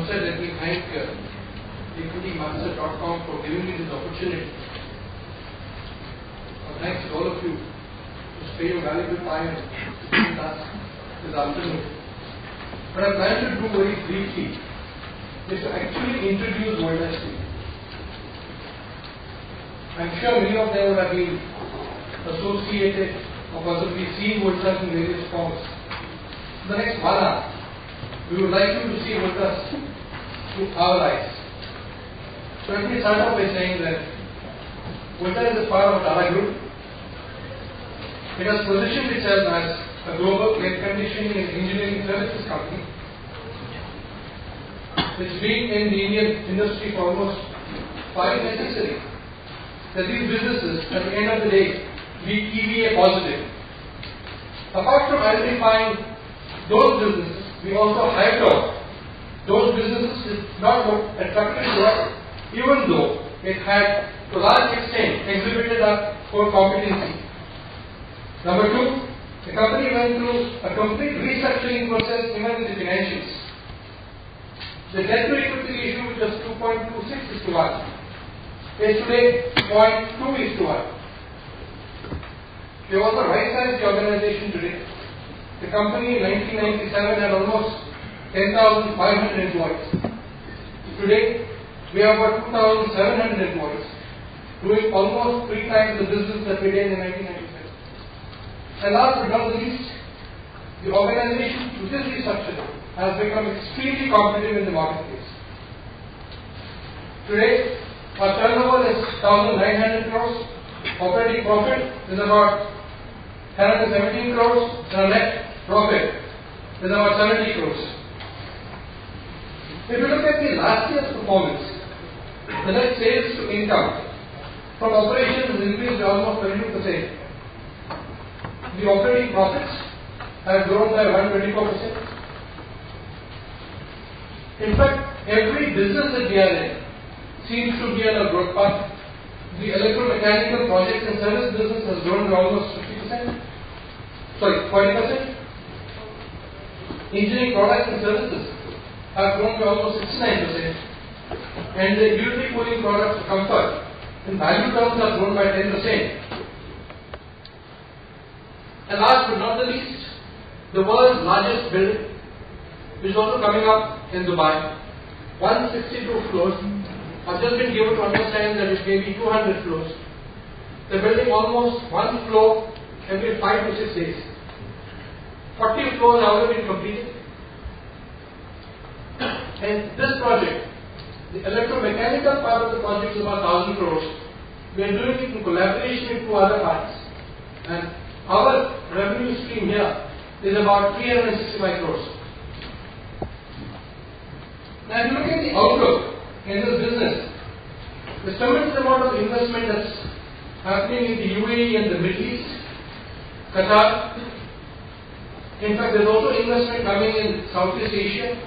outset, let me thank Equitymaster.com for giving me this opportunity. Thanks to all of you to spare your valuable time and with us this afternoon. What I plan to do very briefly is to actually introduce Voltas to you. I'm sure many of them would have been associated or possibly seen Voltas in various forms. In the next 1 hour, we would like you to see Voltas through our eyes. So let me start off by saying that Voltas is part of Tata Group. It has positioned itself as a global air conditioning and engineering services company. It's been in the Indian industry for almost 5 necessary that these businesses, at the end of the day, be EVA positive. Apart from identifying those businesses, we also hyped out those businesses did not look attractive to us, even though it had, to a large extent, exhibited our core competency. Number 2, the company went through a complete restructuring process even in the financials. The debt to equity ratio, which was 2.26:1, is today 0.2:1. We have also right-sized the organization today. The company in 1997 had almost 10,500 employees. Today, we have about 2,700 employees, doing almost 3 times the business that we did in 1997. And last but not least, the organization, which is restructured, has become extremely competitive in the marketplace. Today, our turnover is 1,900 crores, operating profit is about 117 crores, and our net profit is about 70 crores. If you look at the last year's performance, the net sales to income from operations has increased by almost 22%. The operating profits have grown by 124%. In fact, every business that we are in seems to be on a growth path. The electromechanical projects and service business has grown by almost 40%. Engineering products and services have grown by almost 69%. And the utility cooling products for comfort in value terms have grown by 10%. And last but not the least, the world's largest building, which is also coming up in Dubai, 162 floors. I've just been given to understand that it may be 200 floors. They're building almost 1 floor every 5 to 6 days. 40 floors have already been completed. And this project, the electromechanical part of the project is about 1,000 crores. We are doing it in collaboration with 2 other parties. And our revenue stream here is about 365 crores. Now, if you look at the outlook in this business, there's tremendous amount of investment that's happening in the UAE and the Middle East, Qatar. In fact, there's also investment coming in Southeast Asia.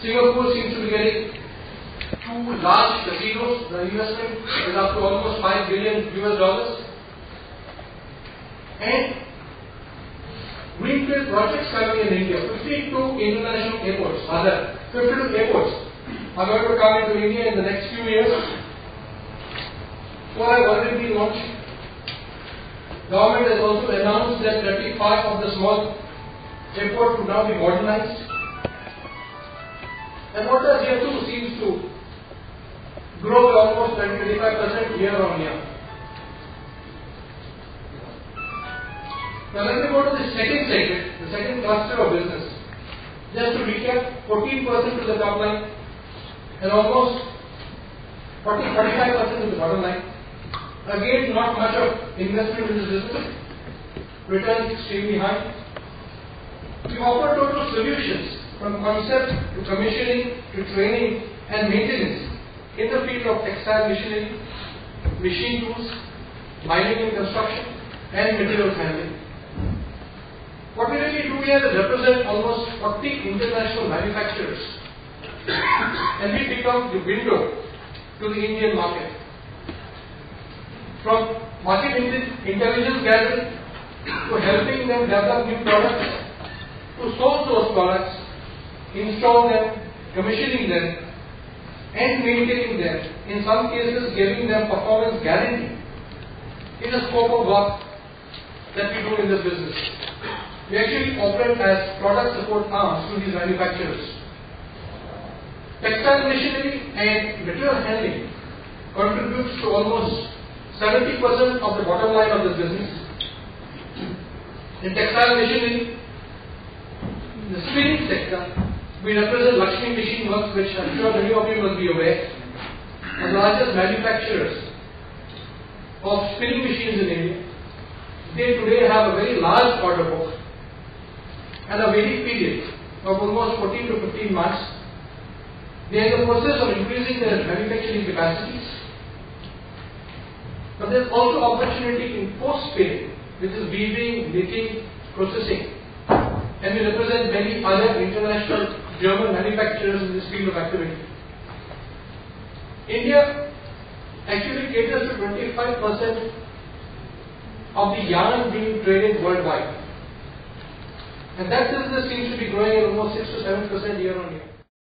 Singapore seems to be getting 2 large casinos. The investment is up to almost $5 billion US. And greenfield projects coming in India. 52 international airports, 52 airports are going to come into India in the next few years. 4 have already been launched. Government has also announced that 35 of the small airports will now be modernized. And what does here too seems to grow by almost 25% year on year. Now let me go to the second segment, the second cluster of business. Just to recap, 14% to the top line and almost 40-45% to the bottom line. Again, not much of investment in this business. Returns extremely high. We offer total solutions from concept to commissioning to training and maintenance in the field of textile machinery, machine tools, mining and construction, and materials handling. What we really do here is represent almost 40 international manufacturers, and we become the window to the Indian market. From market intelligence gathering to helping them develop new products, to source those products, install them, commissioning them, and maintaining them, in some cases giving them performance guarantee, is a scope of work that we do in this business. We actually operate as product support arms to these manufacturers. Textile machinery and material handling contributes to almost 70% of the bottom line of this business. In textile machinery, in the spinning sector, we represent Lakshmi Machine Works, which I'm sure many of you must be aware, are the largest manufacturers of spinning machines in India. They today have a very large order book and a waiting period of almost 14 to 15 months. They are in the process of increasing their manufacturing capacities. But there is also opportunity in post-spinning, which is weaving, knitting, processing. And we represent many other international German manufacturers in this field of activity. India actually caters to 25% of the yarn being traded worldwide. And that business seems to be growing at almost 6 to 7% year on year.